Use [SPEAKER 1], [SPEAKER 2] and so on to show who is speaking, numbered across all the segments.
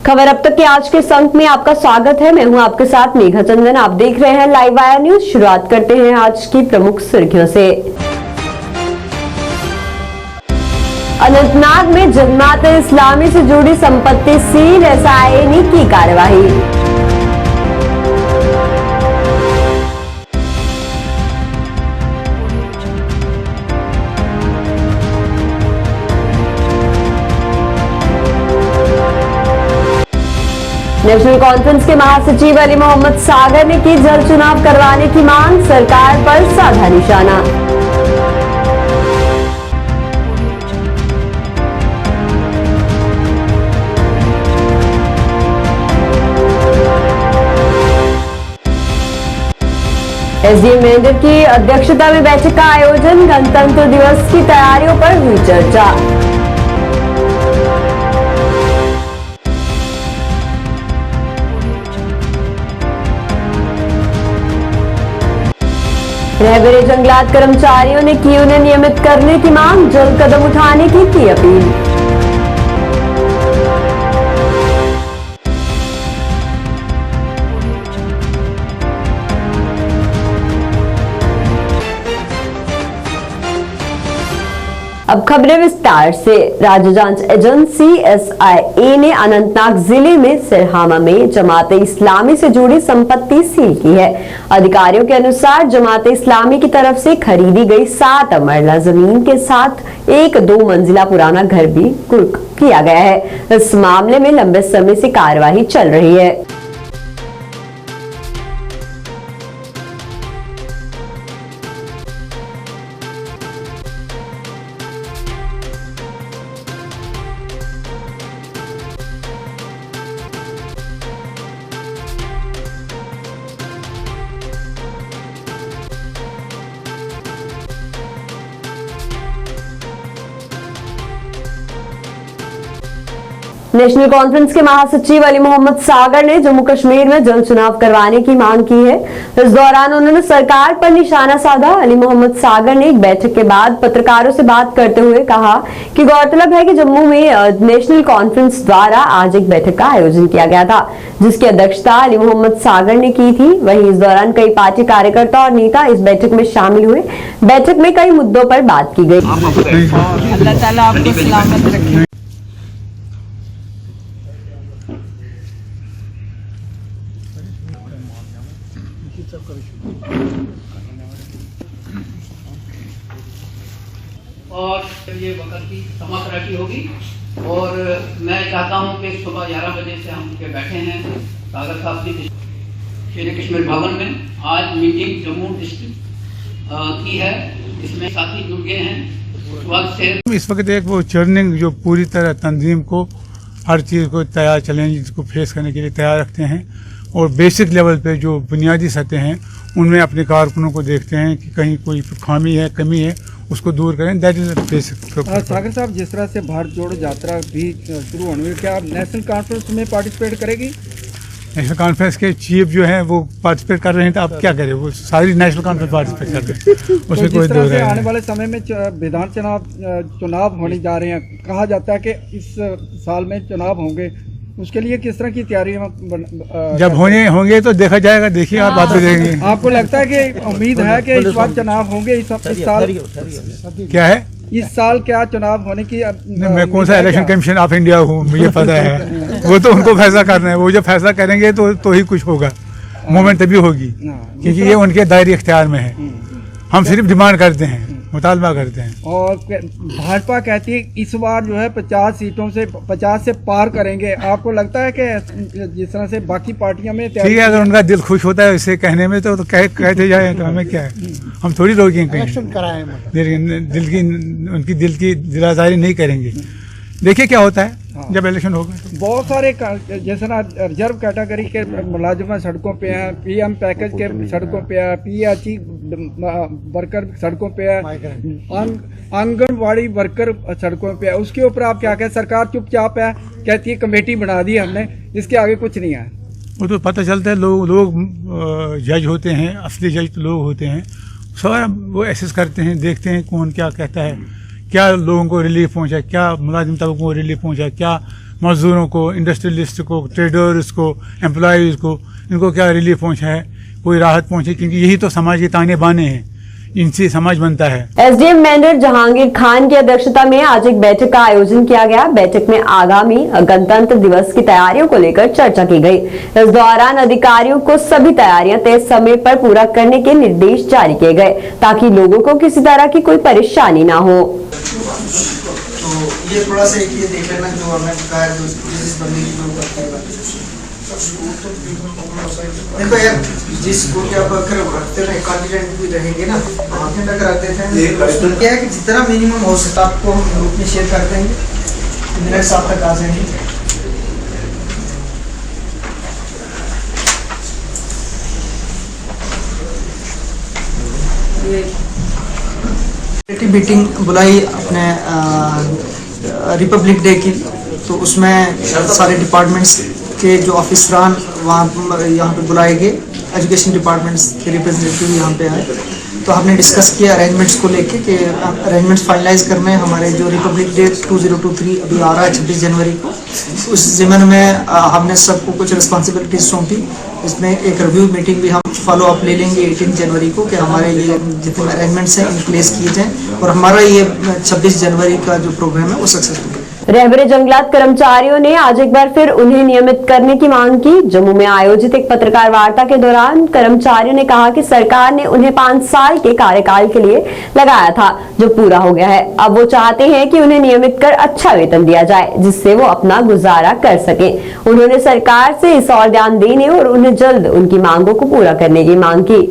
[SPEAKER 1] खबर अब तक के आज के अंक में आपका स्वागत है। मैं हूं आपके साथ मेघा चंदन। आप देख रहे हैं लाइव वाया न्यूज। शुरुआत करते हैं आज की प्रमुख सुर्खियों से। अनंतनाग में जमात-ए-इस्लामी से जुड़ी संपत्ति सील, एसआईए ने की कार्यवाही। नेशनल कॉन्फ्रेंस के महासचिव अली मोहम्मद सागर ने की जल्द चुनाव करवाने की मांग, सरकार पर साधा निशाना। एसडीएम महेंद्र की अध्यक्षता में बैठक का आयोजन, गणतंत्र दिवस की तैयारियों पर हुई चर्चा। रहबरे जंगलात कर्मचारियों ने की उन्हें नियमित करने की मांग, जल्द कदम उठाने की अपील। अब खबरें विस्तार से। राज्य जांच एजेंसी एसआईए ने अनंतनाग जिले में सिरहामा में जमात-ए-इस्लामी से जुड़ी संपत्ति सील की है। अधिकारियों के अनुसार जमात-ए-इस्लामी की तरफ से खरीदी गई 7 मरला जमीन के साथ एक 2 मंजिला पुराना घर भी कुर्क किया गया है। इस मामले में लंबे समय से कार्यवाही चल रही है। नेशनल कॉन्फ्रेंस के महासचिव अली मोहम्मद सागर ने जम्मू कश्मीर में जल्द चुनाव करवाने की मांग की है। इस दौरान उन्होंने सरकार पर निशाना साधा। अली मोहम्मद सागर ने एक बैठक के बाद पत्रकारों से बात करते हुए कहा कि गौरतलब है कि जम्मू में नेशनल कॉन्फ्रेंस द्वारा आज एक बैठक का आयोजन किया गया था, जिसकी अध्यक्षता अली मोहम्मद सागर ने की थी। वहीं इस दौरान कई पार्टी कार्यकर्ता और नेता इस बैठक में शामिल हुए। बैठक में कई मुद्दों पर बात की गई।
[SPEAKER 2] अल्लाह ताला आपको सलामत रखे।
[SPEAKER 3] और ये वक्त की समाप्ति होगी और मैं चाहता हूं कि सुबह 11 बजे से हम के बैठे हैं सागर साहब की शेर कश्मीर भवन में। आज मीटिंग जम्मू डिस्ट्रिक्ट की है, इसमें साथी जुड़ गए हैं उस वक्त से।
[SPEAKER 4] इस वक्त एक वो चर्निंग जो पूरी तरह तंजीम को हर चीज़ को तैयार चैलेंज को फेस करने के लिए तैयार रखते हैं और बेसिक लेवल पे जो बुनियादी सतह हैं उनमें अपने कारकुनों को देखते हैं कि कहीं कोई खामी है, कमी है, उसको दूर करें। That is basic.
[SPEAKER 2] सागर साहब, जिस तरह से भारत जोड़ो यात्रा भी शुरू होने में, क्या आप नेशनल कॉन्फ्रेंस में पार्टिसिपेट करेगी?
[SPEAKER 4] नेशनल कॉन्फ्रेंस के चीफ जो हैं वो पार्टिसिपेट कर रहे हैं, तो आप क्या करें, वो सारी नेशनल कॉन्फ्रेंस पार्टिसिपेट कर रहे हैं। उसमें कोई दो राय
[SPEAKER 2] आने वाले समय में विधान चुनाव होने जा रहे हैं, कहा जाता है कि इस साल में चुनाव होंगे, उसके लिए किस तरह की तैयारी
[SPEAKER 4] जब होंगे तो देखा जाएगा। देखिए आप बात करेंगे।
[SPEAKER 2] आपको लगता है कि उम्मीद है कि इस बार चुनाव होंगे इस साल?
[SPEAKER 4] क्या है
[SPEAKER 2] इस साल क्या चुनाव होने की?
[SPEAKER 4] मैं कौन सा इलेक्शन कमीशन ऑफ इंडिया हूँ, मुझे पता है। वो तो उनको फैसला करना है। वो जब फैसला करेंगे तो ही कुछ होगा, मूवमेंट तभी होगी, क्योंकि ये उनके दायरे इख्तियार में है। हम सिर्फ डिमांड करते हैं, मुतालबा करते हैं।
[SPEAKER 2] और भाजपा कहती है इस बार जो है 50 सीटों से 50 से पार करेंगे। आपको लगता है कि जिस तरह से बाकी पार्टियों में
[SPEAKER 4] ठीक है, अगर उनका दिल खुश होता है इसे कहने में तो कहते जाए, तो हमें क्या है, हम थोड़ी रोकेंगे कहीं। उनकी दिल की दिलाजारी नहीं करेंगे। देखिए क्या होता है जब इलेक्शन होगा।
[SPEAKER 2] बहुत सारे जैसे ना रिजर्व कैटेगरी के मुलाजिम सड़कों पे हैं, पीएम पैकेज के सड़कों पे है, पीएचई वर्कर सड़कों पे है, आंगनवाड़ी वर्कर सड़कों पे है। उसके ऊपर आप क्या कहें? सरकार चुपचाप है, कहती है कमेटी बना दी हमने, इसके आगे कुछ नहीं है।
[SPEAKER 4] वो तो पता चलता है, लोग जज होते हैं, असली जज तो लोग होते हैं, सब वो एसेस करते हैं, देखते हैं कौन क्या कहता है, क्या लोगों को रिलीफ पहुंचा, क्या मुलाजिम तबकों को रिलीफ पहुंचा, क्या मजदूरों को, इंडस्ट्रियलिस्ट को, ट्रेडर्स को, एम्प्लॉयज़ को, इनको क्या रिलीफ पहुंचा है, कोई राहत पहुंची, क्योंकि यही तो समाज के ताने बाने हैं, इनसे समाज बनता है।
[SPEAKER 1] एसडीएम मेंढर जहांगीर खान की अध्यक्षता में आज एक बैठक का आयोजन किया गया। बैठक में आगामी गणतंत्र दिवस की तैयारियों को लेकर चर्चा की गई। इस दौरान अधिकारियों को सभी तैयारियां तय समय पर पूरा करने के निर्देश जारी किए गए ताकि लोगों को किसी तरह की कोई परेशानी न हो।
[SPEAKER 5] तो ये थोड़ा सा एक ये देख लेना जो हमने कहा है, जिस बंदे की लोग करते हैं। देखो यार, जिस स्कूल के आप अगर रखते हैं कॉन्फिडेंट भी रहेंगे ना, कॉन्फिडेंट अगर रखते हैं क्या है कि जितना मिनिमम हो सकता है आपको हम ग्रुप में शेयर कर देंगे, मिनट्स आप तक आ जाएंगे। ये मीटिंग बुलाई अपने रिपब्लिक डे की, तो उसमें सारे डिपार्टमेंट्स के जो ऑफिसरान वहाँ यहाँ पे बुलाए गए, एजुकेशन डिपार्टमेंट्स के रिप्रेजेंटेटिव यहाँ पे आए। तो हमने डिस्कस किया अरेंजमेंट्स को लेके कि अरेंजमेंट्स फाइनलाइज करने हैं। हमारे जो रिपब्लिक डे 2023 अभी आ रहा है 26 जनवरी को, उस ज़िम्मन में हमने सबको कुछ रिस्पॉन्सिबिलिटीज सौंपी। इसमें एक रिव्यू मीटिंग भी हम फॉलो अप ले लेंगे 18 जनवरी को कि हमारे ये जितने अरेंजमेंट्स हैं इन प्लेस किए जाएँ और हमारा ये 26 जनवरी का जो प्रोग्राम है वो सक्सेसफुल है।
[SPEAKER 1] रहबरे जंगलात कर्मचारियों ने आज एक बार फिर उन्हें नियमित करने की मांग की। जम्मू में आयोजित एक पत्रकार वार्ता के दौरान कर्मचारियों ने कहा कि सरकार ने उन्हें 5 साल के कार्यकाल के लिए लगाया था, जो पूरा हो गया है। अब वो चाहते हैं कि उन्हें नियमित कर अच्छा वेतन दिया जाए, जिससे वो अपना गुजारा कर सके। उन्होंने सरकार से इस और ध्यान देने और उन्हें जल्द उनकी मांगों को पूरा करने की मांग की।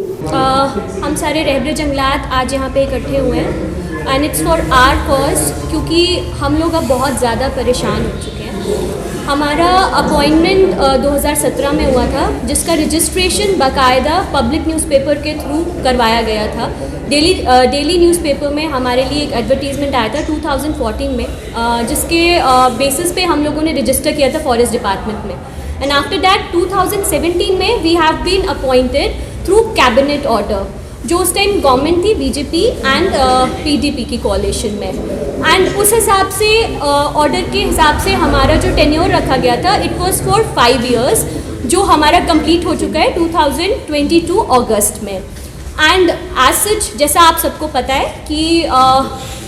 [SPEAKER 6] हम सारे रहबरे जंगलात आज यहाँ पे इकट्ठे हुए हैं and it's for our cause, क्योंकि हम लोग अब बहुत ज़्यादा परेशान हो चुके हैं। हमारा अपॉइंटमेंट 2017 में हुआ था, जिसका रजिस्ट्रेशन बाकायदा पब्लिक न्यूज़पेपर के थ्रू करवाया गया था। डेली न्यूज़पेपर में हमारे लिए एक एडवर्टीज़मेंट आया था 2014 में, जिसके बेसिस पे हम लोगों ने रजिस्टर किया था फॉरेस्ट डिपार्टमेंट में। एंड आफ्टर दैट 2017 में we have been appointed through cabinet order, जो उस टाइम गवर्नमेंट थी बीजेपी एंड पीडीपी की कोalition में। एंड उस हिसाब से ऑर्डर के हिसाब से हमारा जो टेन्योर रखा गया था इट वाज फॉर 5 years, जो हमारा कंप्लीट हो चुका है 2022 अगस्त में। एंड एज सच, जैसा आप सबको पता है कि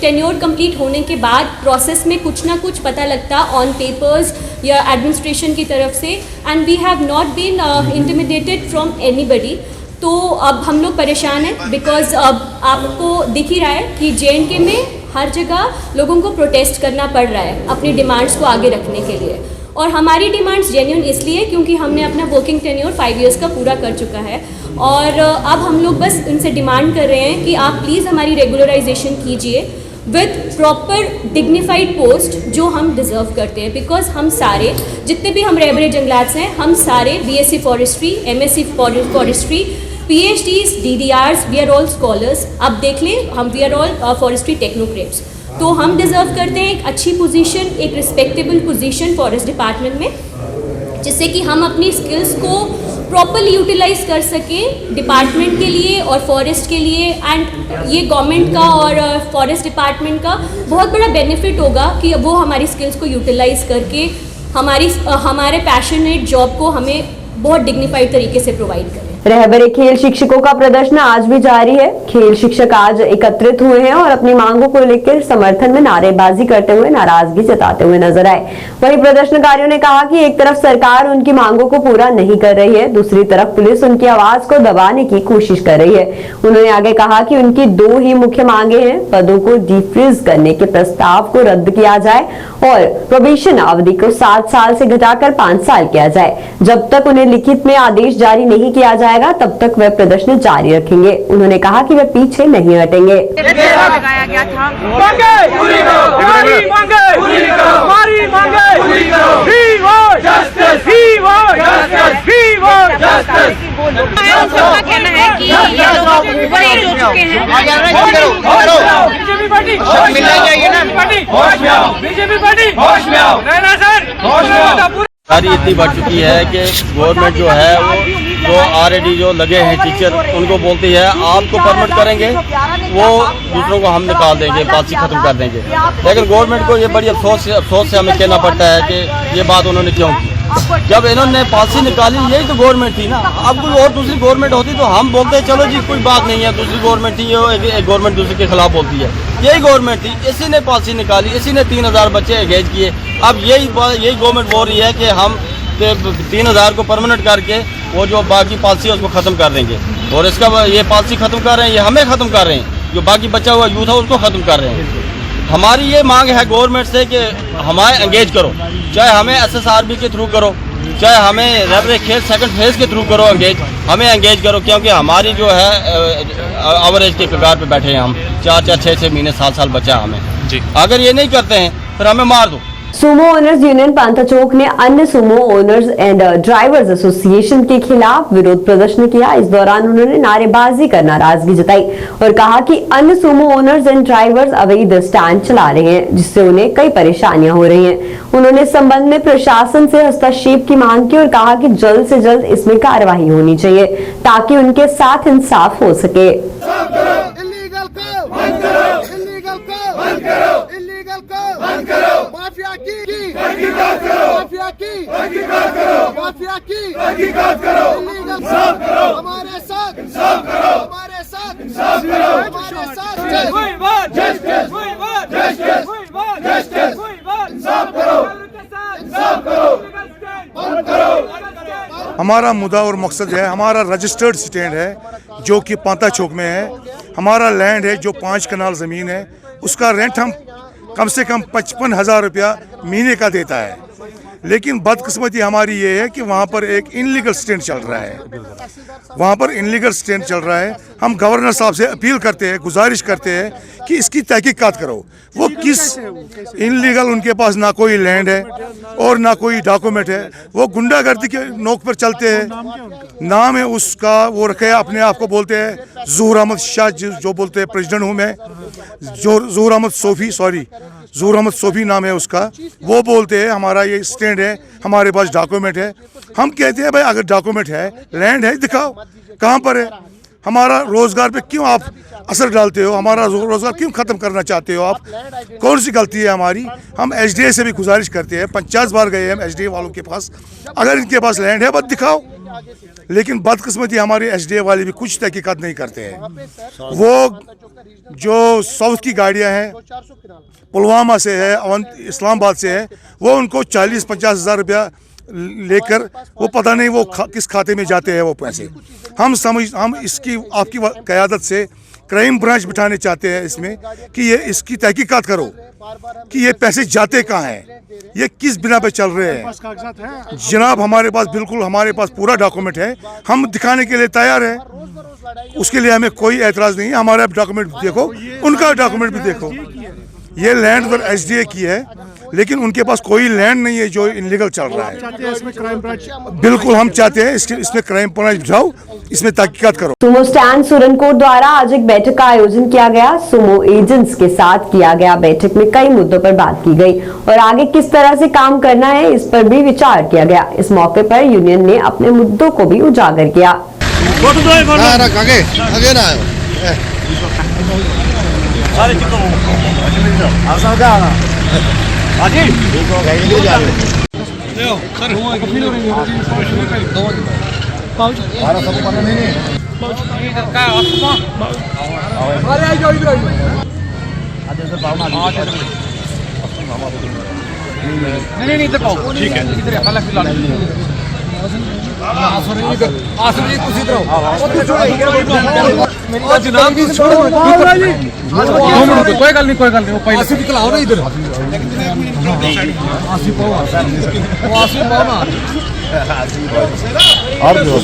[SPEAKER 6] टेन्योर कंप्लीट होने के बाद प्रोसेस में कुछ ना कुछ पता लगता ऑन पेपर्स या एडमिनिस्ट्रेशन की तरफ से, and we have not been intimidated from anybody. तो अब हम लोग परेशान हैं बिकॉज अब आपको दिख ही रहा है कि JNK में हर जगह लोगों को प्रोटेस्ट करना पड़ रहा है अपनी डिमांड्स को आगे रखने के लिए। और हमारी डिमांड्स जेन्युइन इसलिए क्योंकि हमने अपना वर्किंग टेन्योर 5 years का पूरा कर चुका है, और अब हम लोग बस उनसे डिमांड कर रहे हैं कि आप प्लीज़ हमारी रेगुलराइजेशन कीजिए विद प्रॉपर डिग्निफाइड पोस्ट जो हम डिज़र्व करते हैं। बिकॉज हम सारे जितने भी हम रहबरे जंगलात हैं, हम सारे BSc forestry, MSc forestry, PhDs, DDRs, we are all scholars. अब देख लें, हम we are all forestry technocrats. तो हम डिज़र्व करते हैं एक अच्छी पोजीशन, एक रिस्पेक्टेबल पोजीशन फॉरेस्ट डिपार्टमेंट में, जिससे कि हम अपनी स्किल्स को प्रॉपरली यूटिलाइज कर सकें डिपार्टमेंट के लिए और फॉरेस्ट के लिए। एंड ये गवर्नमेंट का और फॉरेस्ट डिपार्टमेंट का बहुत बड़ा बेनिफिट होगा कि वो हमारी स्किल्स को यूटिलाइज करके हमारे पैशनेट जॉब को हमें बहुत डिग्निफाइड तरीके से प्रोवाइड करें।
[SPEAKER 1] रहबरे खेल शिक्षकों का प्रदर्शन आज भी जारी है। खेल शिक्षक आज एकत्रित हुए हैं और अपनी मांगों को लेकर समर्थन में नारेबाजी करते हुए नाराजगी जताते हुए नजर आए। वहीं प्रदर्शनकारियों ने कहा कि एक तरफ सरकार उनकी मांगों को पूरा नहीं कर रही है, दूसरी तरफ पुलिस उनकी आवाज को दबाने की कोशिश कर रही है। उन्होंने आगे कहा कि उनकी 2 ही मुख्य मांगे हैं, पदों को डीफ्रीज करने के प्रस्ताव को रद्द किया जाए और प्रोबेशन अवधि को 7 साल से घटाकर 5 साल किया जाए। जब तक उन्हें लिखित में आदेश जारी नहीं किया जाएगा तब तक वह प्रदर्शन जारी रखेंगे। उन्होंने कहा कि वे पीछे नहीं हटेंगे।
[SPEAKER 7] लगाया गया था सबका कहना है कि ये लोग ओवर एज हो चुके हैं।
[SPEAKER 8] बीमारी इतनी बढ़ चुकी है कि गवर्नमेंट जो है वो ऑलरेडी जो लगे हैं टीचर उनको बोलती है आपको परमिट करेंगे वो दूसरों को हम निकाल देंगे, पॉलिसी खत्म कर देंगे। लेकिन गवर्नमेंट को ये बड़ी अफसोस से हमें कहना पड़ता है कि ये बात उन्होंने क्यों की। जब इन्होंने पॉलिसी निकाली, यही तो गवर्नमेंट थी ना। अब कोई और दूसरी गवर्नमेंट होती तो हम बोलते चलो जी कोई बात नहीं है, दूसरी गवर्नमेंट थी, एक गवर्नमेंट दूसरे के खिलाफ बोलती है। यही गवर्नमेंट थी, इसी ने पॉलिसी निकाली, इसी ने 3000 बच्चे एंगेज किए। अब यही गवर्नमेंट बोल रही है कि हम 3000 को परमानेंट करके वो जो बाकी पॉलिसी है उसको ख़त्म कर देंगे। और इसका ये पॉलिसी ख़त्म कर रहे हैं, ये हमें ख़त्म कर रहे हैं। जो बाकी बचा हुआ यूथ है उसको ख़त्म कर रहे हैं। हमारी ये मांग है गवर्नमेंट से कि हमें एंगेज करो, चाहे हमें SSRB के थ्रू करो, चाहे हमें रेलवे खेल सेकंड फेज के थ्रू करो, हमें एंगेज करो। क्योंकि हमारी जो है एवरेज के कगार पे बैठे हैं हम, 4-4, 6-6 महीने, साल बचा हमें जी। अगर ये नहीं करते हैं फिर हमें मार दो।
[SPEAKER 1] सुमो ओनर्स यूनियन पांता चौक ने अन्य Sumo owners and drivers association के खिलाफ विरोध प्रदर्शन किया। इस दौरान उन्होंने नारेबाजी कर नाराजगी जताई और कहा कि अन्य सुमो ओनर्स एंड ड्राइवर्स अवैध स्टैंड चला रहे हैं, जिससे उन्हें कई परेशानियां हो रही हैं। उन्होंने इस संबंध में प्रशासन से हस्तक्षेप की मांग की और कहा कि जल्द से जल्द इसमें कार्रवाई होनी चाहिए ताकि उनके साथ इंसाफ हो सके।
[SPEAKER 9] माफिया की माफिया की तहकीकात करो, इंसाफ करो, हमारे साथ इंसाफ करो, हमारे साथ इंसाफ करो, हमारे साथ जस्टिस इंसाफ करो, इंसाफ करो, बंद करो।
[SPEAKER 10] हमारा मुद्दा और मकसद है, हमारा रजिस्टर्ड स्टैंड है जो कि पांता चौक में है। हमारा लैंड है जो 5 कनाल ज़मीन है, उसका रेंट हम कम से कम 55,000 रुपया महीने का देता है। लेकिन बदकिस्मती हमारी ये है कि वहाँ पर एक इनलीगल स्टैंड चल रहा है, वहाँ पर इनलीगल स्टैंड चल रहा है। हम गवर्नर साहब से अपील करते हैं, गुजारिश करते हैं कि इसकी तहकीकात करो। वो किस इनलीगल, उनके पास ना कोई लैंड है और ना कोई डॉक्यूमेंट है, वो गुंडागर्दी के नोक पर चलते हैं। नाम है उसका, वो रखे अपने आप को बोलते हैं ज़हूर अहमद शाह, जो बोलते हैं प्रेसिडेंट हूँ मैं, ज़हूर अहमद सोफी नाम है उसका। वो बोलते हैं हमारा ये स्टैंड है, हमारे पास डॉक्यूमेंट है। हम कहते हैं भाई अगर डॉक्यूमेंट है, लैंड है, दिखाओ कहाँ पर है। हमारा रोजगार पे क्यों आप असर डालते हो, हमारा रोजगार क्यों खत्म करना चाहते हो आप? कौन सी गलती है हमारी? हम SDA से भी गुजारिश करते हैं, 50 बार गए हम SDA वालों के पास, अगर इनके पास लैंड है बस दिखाओ। लेकिन बदकिस्मती हमारे SDA वाले भी कुछ तहकीकात नहीं करते हैं। वो जो साउथ की गाड़ियां हैं, पुलवामा से है, इस्लामाबाद से है, वो उनको 40-50 हज़ार रुपया लेकर वो पता नहीं वो किस खाते में जाते हैं वो पैसे। हम इसकी आपकी क़यादत से क्राइम ब्रांच बिठाने चाहते हैं इसमें कि ये इसकी तहकीकात करो कि ये पैसे जाते कहाँ हैं, ये किस बिना पे चल रहे हैं। जनाब हमारे पास बिल्कुल, हमारे पास पूरा डॉक्यूमेंट है, हम दिखाने के लिए तैयार हैं, उसके लिए हमें कोई एतराज़ नहीं है। हमारा डॉक्यूमेंट देखो, उनका डॉक्यूमेंट भी देखो। ये लैंड पर SDA की है, लेकिन उनके पास कोई लैंड नहीं है जो इनलीगल चल रहा है। बिल्कुल हम चाहते हैं इसमें क्राइम ब्रांच बिठाओ, इसमें तहकीकात करो।
[SPEAKER 1] सुमो स्टैंड सुरनकोट द्वारा आज एक बैठक का आयोजन किया गया। सुमो एजेंट्स के साथ किया गया बैठक में कई मुद्दों पर बात की गई और आगे किस तरह से काम करना है इस पर भी विचार किया गया। इस मौके पर यूनियन ने अपने मुद्दों को भी उजागर किया।
[SPEAKER 9] नहीं इधर पाओ, ठीक है, इधर जनाब कोई गल नहीं वो पहले आसिफ निकलाओ ना इधर। आसिफ पाओ ना और जो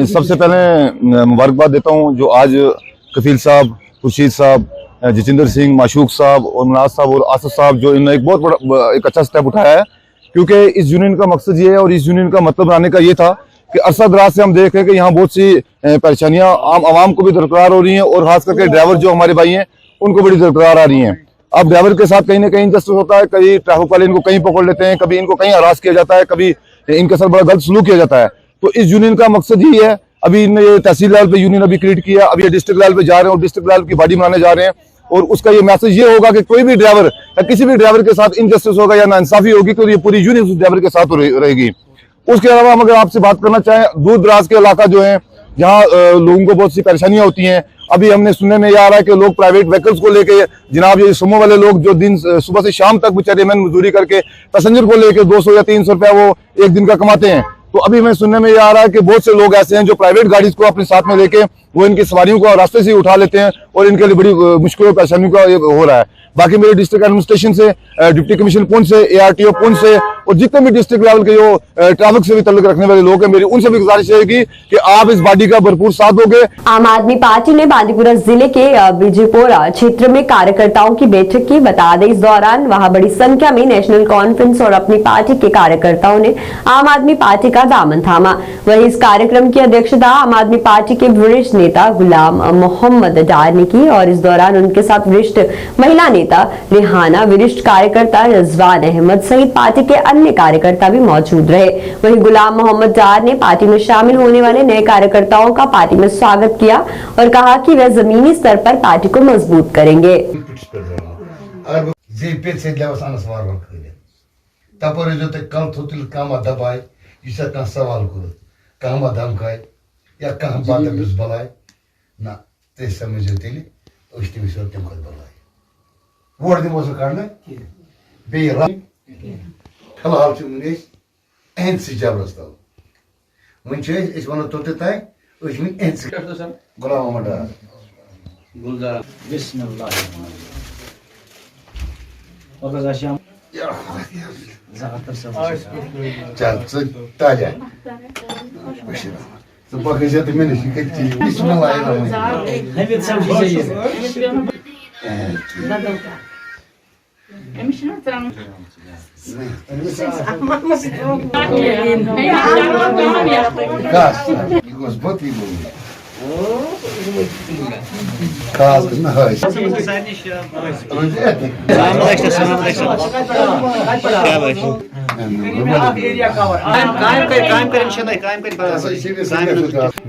[SPEAKER 11] सबसे पहले मुबारकबाद देता हूँ जो आज कफील साहब, खुर्शीद साहब, जितेंद्र सिंह, माशूक साहब और मुनाज साहब और आसफ साहब जो इन्होंने एक बहुत बड़ा एक अच्छा स्टेप उठाया है। क्योंकि इस यूनियन का मकसद ये है और इस यूनियन का मतलब बनाने का ये था कि अरसा दराज से हम देख रहे हैं कि यहाँ बहुत सी परेशानियां आम आवाम को भी दरकार हो रही हैं और खास करके ड्राइवर जो हमारे भाई हैं उनको बड़ी दरकार आ रही है। अब ड्राइवर के साथ कहीं ना कहीं इंजस्टिस होता है, कभी ट्रैफिक वाले इनको कहीं पकड़ लेते हैं, कभी इनको कहीं हरास किया जाता है, कभी इनके साथ बड़ा गलत सलूक किया जाता है। तो इस यूनियन का मकसद यही है, अभी इन्होंने ये तहसील लेवल पे यूनियन अभी क्रिएट किया, अभी ये डिस्ट्रिक्ट लेवल पे जा रहे हैं और डिस्ट्रिक्ट लेवल की बॉडी बनाने जा रहे हैं। और उसका ये मैसेज ये होगा कि कोई भी ड्राइवर या किसी भी ड्राइवर के साथ इनजस्टिस होगा या नाइंसाफी होगी तो ये पूरी यूनियन उस ड्राइवर के साथ रहेगी। उसके अलावा हम अगर आपसे बात करना चाहें, दूर दराज के इलाका जो है जहाँ लोगों को बहुत सी परेशानियां होती हैं, अभी हमने सुनने में ये आ रहा है कि लोग प्राइवेट व्हीकल्स को लेके, जनाब ये सुमो वाले लोग जो दिन सुबह से शाम तक बेचारे मेहनत मजदूरी करके पैसेंजर को लेके 200 या 300 रुपया वो एक दिन का कमाते हैं। तो अभी मैं सुनने में ये आ रहा है कि बहुत से लोग ऐसे हैं जो प्राइवेट गाड़ी को अपने साथ में लेके वो इनकी सवारियों को रास्ते से उठा लेते हैं और इनके लिए बड़ी मुश्किलों परेशानियों का हो रहा है। बाकी मेरे डिस्ट्रिक्ट एडमिनिस्ट्रेशन से, डिप्टी कमिश्नर पुंछ से, ARTO पुंछ से और जितने भी डिस्ट्रिक्ट लेवल के जो ट्रैफिक से भी ताल्लुक रखने वाले लोग हैं, मेरी उनसे भी गुजारिश रहेगी कि आप इस बॉडी का भरपूर साथ दोगे।
[SPEAKER 1] आम आदमी पार्टी ने बांदीपुरा जिले के बीजेपोरा क्षेत्र में कार्यकर्ताओं की बैठक की। बता दें, इस दौरान वहां बड़ी संख्या में नेशनल कॉन्फ्रेंस और अपनी पार्टी के कार्यकर्ताओं ने आम आदमी पार्टी का दामन थामा। वहीं इस कार्यक्रम की अध्यक्षता आम आदमी पार्टी के वरिष्ठ नेता गुलाम मोहम्मद डार ने की और इस दौरान उनके साथ वरिष्ठ महिला नेता रिहाना, वरिष्ठ कार्यकर्ता रिजवान अहमद सहित पार्टी के अन्य कार्यकर्ता भी मौजूद रहे। वहीं गुलाम मोहम्मद डार ने पार्टी में शामिल होने वाले नए कार्यकर्ताओं का पार्टी में स्वागत किया और कहा कि वे जमीनी स्तर पर पार्टी को मजबूत करेंगे।
[SPEAKER 12] सवाल कह धमकाय या कह बात बलाय ना ते समझो तेल तमिस तम बलाय वोट दिमो कड़ना बे फिलहाल एहद जबरस तल वन वो तोत तय गुलाम मोहम्मद डार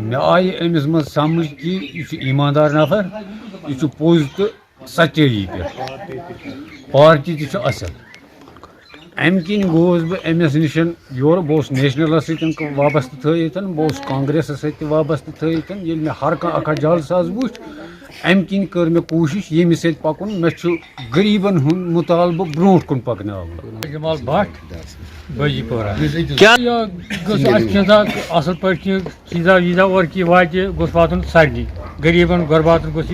[SPEAKER 13] मे आई अमिस मज समझ कि यह ईमानदार नफर, यह पोज तो सच्चाई पे पार्टी तो असल अम किन गोस बह अमिस नश योर बहुत नेशनल वाबस्त थत बहुत कांग्रेस सत वाबस्त थत ये मे हर कह जलस वो अम किन कर मे कोशिश ये सत पकुन मे गरीबन हुंद मुतालबह ब्रो कुन पकन जमाल भट्ट बाजीपोरा क्या असल पे चीजा वीजा और कि वात गोस वातन सारे गरीबन गुरबात गोस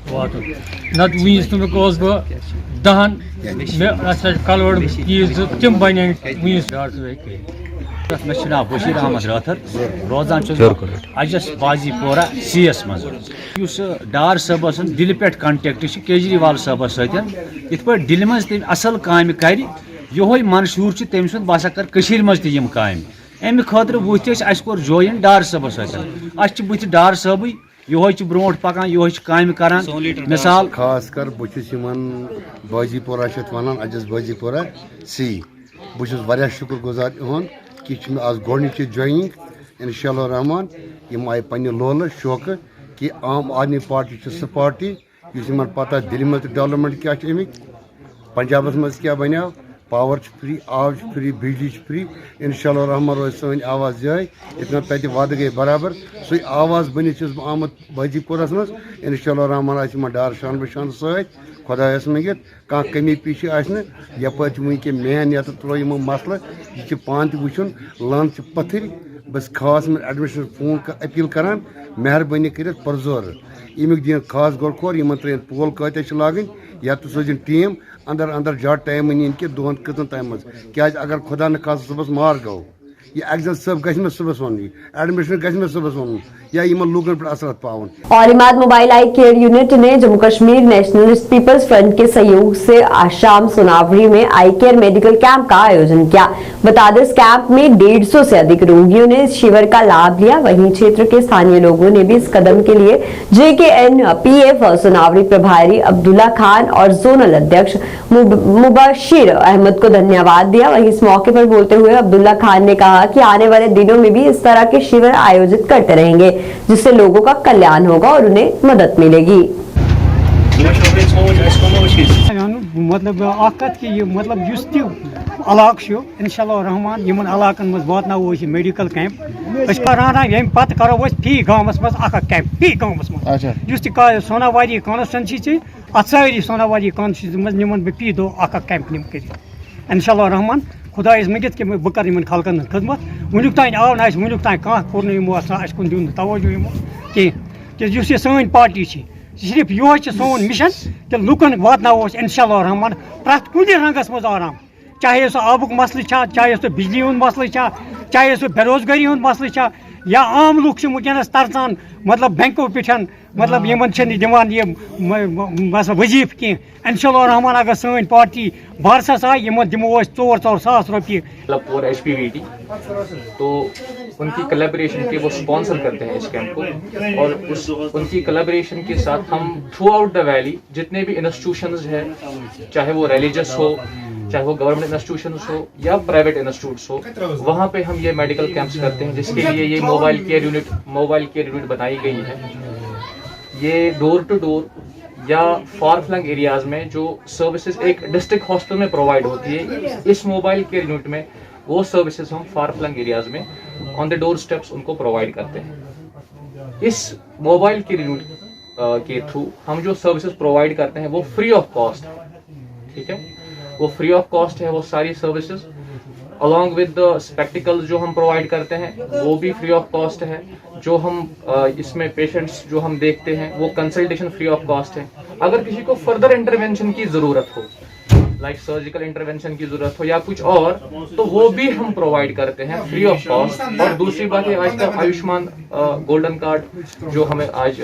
[SPEAKER 13] वातन नत वस नस बह 10 कलवड़ चीज तम बन मे नाव बशीर अहमद राथर रोजान अजस बाजीपोरा CS मज डार सबस दिल पे कंटेक्ट केजरीवाल सबस सत पे दिल मज तम असल काम कर योह मंशूर तम सुद बह कर मज तम काम अमे खतर वुत अस कोर जॉइन डार सबस सत बुथ डार सब योह ब्रो पकान योह काम करान मिसाल
[SPEAKER 12] खास कर बुस बाजीपोरा वन अजस बाजीपोरा C बुस शुक्र गुजार इहुंद कि आज गोडनिच जॉइनिंग इंशाअल्लाह रहमान यम आय पन्ने लोल शौक कि आम आदमी पार्टी सह पार्टी पता दिल्ली में डेवलपमेंट क्या अमिक पंजाब मज क्या बनो पावर फ्री, आब फ्री, बिजली फ्री। इंशाअल्लाह रहमान रोज सन आवाज़ जाए इतना तत वाद गई बराबर सो आवाज़ बनित आमद बाजीपोरस मज इंशाअल्लाह रहमान आ डार शान बशान सत खुदायस मंगित कह कमी पीछे यप वह मेन ये त्रो मसल यह पान तुन लन पथर बस खास में एडमिशन फोन अपील करान मेहरबानी कर परजोर अमुक दिन खास गोड़ खोर इन त्रन पोल कत लागन या तो सोजन टीम अंदर अंदर ज्यादा टाइम इन कि दोहन कतन टाइम क्या अगर खुदा न खास सुबह मार गो ये एग्जाम सब गज में सुबह वन एडमिशन गज में सुबह वन या इन लूकन पर असर पावन।
[SPEAKER 1] और Imad mobile eye care unit ने Jammu Kashmir nationalist people's front के सहयोग से आशाम सोनावरी में आई केयर मेडिकल कैंप का आयोजन किया। बता दें इस कैंप में 150 से अधिक रोगियों ने इस शिविर का लाभ लिया। वहीं क्षेत्र के स्थानीय लोगों ने भी इस कदम के लिए JKNPF सोनावरी प्रभारी अब्दुल्ला खान और जोनल अध्यक्ष मुबशिर अहमद को धन्यवाद दिया। वहीं इस मौके पर बोलते हुए अब्दुल्ला खान ने कहा कि आने वाले दिनों में भी इस तरह के शिविर आयोजित करते रहेंगे जिससे लोगों का कल्याण होगा और उन्हें मदद मिलेगी।
[SPEAKER 14] मतलब इलाक इंशाअल्लाह रहमान यमन इलाकन मज वातनावो मेडिकल कैंप ये पत करो फी गाँवस मज कैंप फी गाँवस मज सोनावारी कॉन्स्टिट्यूंसी अत सारी सोनावारी कॉन्स्टिट्यूंसी मज निमन बह फी दो कैंप निम कर इंशाअल्लाह रहमान खुदायस मगित कि बह कर इन खलकन खदमत वनुक तान आव ना वनुक तान कह कोर यमो अस कुन दिन तवज्जो यमो कह ये सन पार्टी सिर्फ यो सोन मिशन कि लुकन वातनावो इंशाअल्लाह रहमान प्रत कुन रंगस मज आराम चाहे सो आबुक मसल चाहे सो बिजली हुंद मसल चाहे सो बेरोजगारी हुंद मसल या आम लुक वनस तरसान मतलब बैंकों पे मतलब यमन दिवान ये वजीफ कह इंशाअल्लाह रहमान अगर सन पार्टी बारसस आए यमन दिमो 4-4 सास रुपये
[SPEAKER 15] और HPVD तो उनकी कोलैबोरेशन के वो स्पॉन्सर करते हैं इस कैंप को और उनकी कोलैबोरेशन के साथ हम थ्रू आउट द वैली जितने भी इंस्टीट्यूशंस हैं चाहे वो रिलीजियस हो चाहे वो गवर्नमेंट इंस्टीट्यूशंस हो या प्राइवेट इंस्टीट्यूट्स हो वहाँ पे हम ये मेडिकल कैंप्स करते हैं जिसके लिए ये मोबाइल केयर यूनिट बनाई गई है। ये डोर टू डोर या फार फ्लंग एरियाज में जो सर्विसेज एक डिस्ट्रिक्ट हॉस्पिटल में प्रोवाइड होती है इस मोबाइल केयर यूनिट में वो सर्विसेज हम फार फ्लंग एरियाज में ऑन द डोर स्टेप्स उनको प्रोवाइड करते हैं। इस मोबाइल केयर यूनिट के थ्रू हम जो सर्विसेज प्रोवाइड करते हैं वो फ्री ऑफ कॉस्ट, ठीक है, वो फ्री ऑफ कॉस्ट है वो सारी services along with the spectacles जो हम प्रोवाइड करते हैं वो भी फ्री ऑफ कॉस्ट है। जो हम इसमें पेशेंट्स जो हम देखते हैं वो कंसल्टेशन फ्री ऑफ कॉस्ट है। अगर किसी को फर्दर इंटरवेंशन की ज़रूरत हो लाइक सर्जिकल इंटरवेंशन की ज़रूरत हो या कुछ और तो वो भी हम प्रोवाइड करते हैं फ्री ऑफ कॉस्ट। और दूसरी बात है आज का आयुष्मान गोल्डन कार्ड जो हमें आज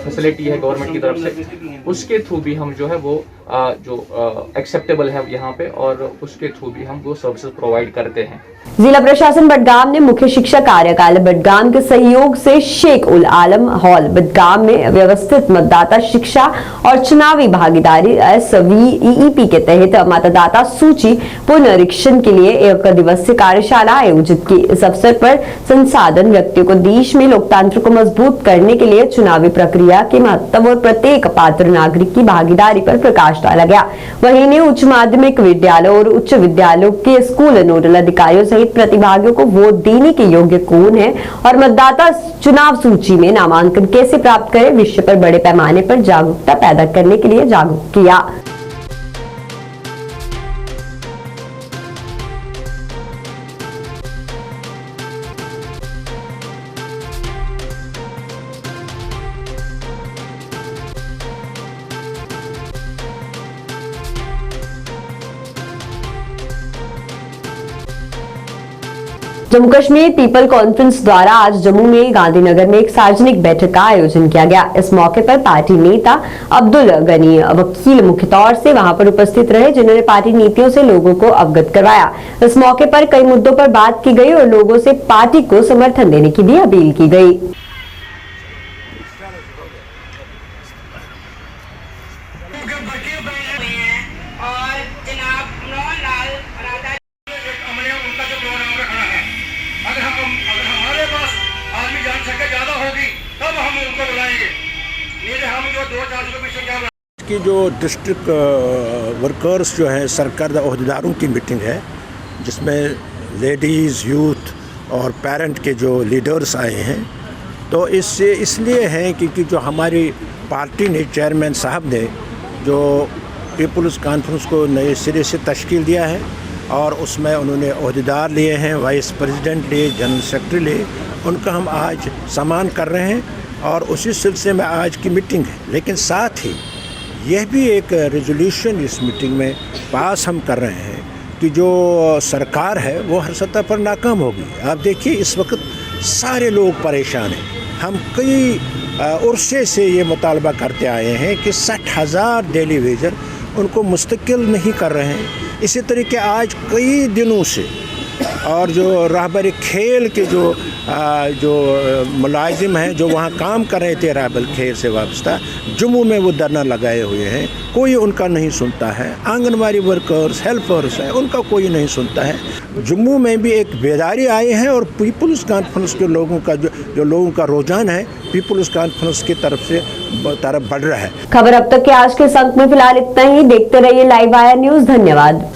[SPEAKER 15] फैसिलिटी है गवर्नमेंट की तरफ से उसके थ्रू भी हम जो है वो जो एक्सेप्टेबल है यहाँ पे और उसके थ्रू भी हम वो सर्विसेज प्रोवाइड करते हैं।
[SPEAKER 1] जिला प्रशासन बडगाम ने मुख्य शिक्षा कार्यालय बडगाम के सहयोग से शेख उल आलम हॉल बडगाम में व्यवस्थित मतदाता शिक्षा और चुनावी भागीदारी SVEEP के तहत मतदाता सूची पुनरीक्षण के लिए एक दिवसीय कार्यशाला आयोजित की। इस अवसर पर संसाधन व्यक्तियों को देश में लोकतंत्र को मजबूत करने के लिए चुनावी प्रक्रिया के महत्व और प्रत्येक पात्र नागरिक की भागीदारी पर प्रकाश डाला गया। वहीं ने उच्च माध्यमिक विद्यालय और उच्च विद्यालयों के स्कूल नोडल अधिकारियों सहित प्रतिभागियों को वोट देने के योग्य कौन है और मतदाता चुनाव सूची में नामांकन कैसे प्राप्त करें विषय पर बड़े पैमाने पर जागरूकता पैदा करने के लिए जागरूक किया। जम्मू कश्मीर पीपल कॉन्फ्रेंस द्वारा आज जम्मू में गांधीनगर में एक सार्वजनिक बैठक का आयोजन किया गया। इस मौके पर पार्टी नेता अब्दुल गनी वकील मुख्य तौर से वहां पर उपस्थित रहे जिन्होंने पार्टी नीतियों से लोगों को अवगत करवाया। इस मौके पर कई मुद्दों पर बात की गई और लोगों से पार्टी को समर्थन देने की भी अपील की गई।
[SPEAKER 16] की जो डिस्ट्रिक्ट वर्कर्स जो हैं सरकारी अहदेदारों की मीटिंग है जिसमें लेडीज़ यूथ और पेरेंट के जो लीडर्स आए हैं तो इससे इसलिए हैं क्योंकि जो हमारी पार्टी ने चेयरमैन साहब ने जो पीपल्स कॉन्फ्रेंस को नए सिरे से तश्कील दिया है और उसमें उन्होंने अहदेदार लिए हैं, वाइस प्रेसिडेंट लिए, जनरल सेक्रेटरी लिए, उनका हम आज सम्मान कर रहे हैं और उसी सिलसिले में आज की मीटिंग है। लेकिन साथ ही यह भी एक रेजोल्यूशन इस मीटिंग में पास हम कर रहे हैं कि जो सरकार है वो हर सतह पर नाकाम होगी। आप देखिए इस वक्त सारे लोग परेशान हैं। हम कई उर्से से ये मुतालबा करते आए हैं कि 60,000 डेली वेजर उनको मुस्तकिल नहीं कर रहे हैं। इसी तरीके आज कई दिनों से और जो रहबर खेल के जो मुलाजिम हैं जो वहाँ काम कर रहे थे रहबर खेल से वाबस्ता, जम्मू में वो धरना लगाए हुए हैं, कोई उनका नहीं सुनता है। आंगनवाड़ी वर्कर्स, हेल्पर्स हैं, उनका कोई नहीं सुनता है। जम्मू में भी एक बेदारी आई है और पीपल्स कॉन्फ्रेंस के लोगों का जो लोगों का रुझान है पीपल्स कॉन्फ्रेंस की तरफ बढ़ रहा है।
[SPEAKER 1] खबर अब तक के आज के इस अंक में फिलहाल इतना ही। देखते रहिए लाइव वायर न्यूज। धन्यवाद।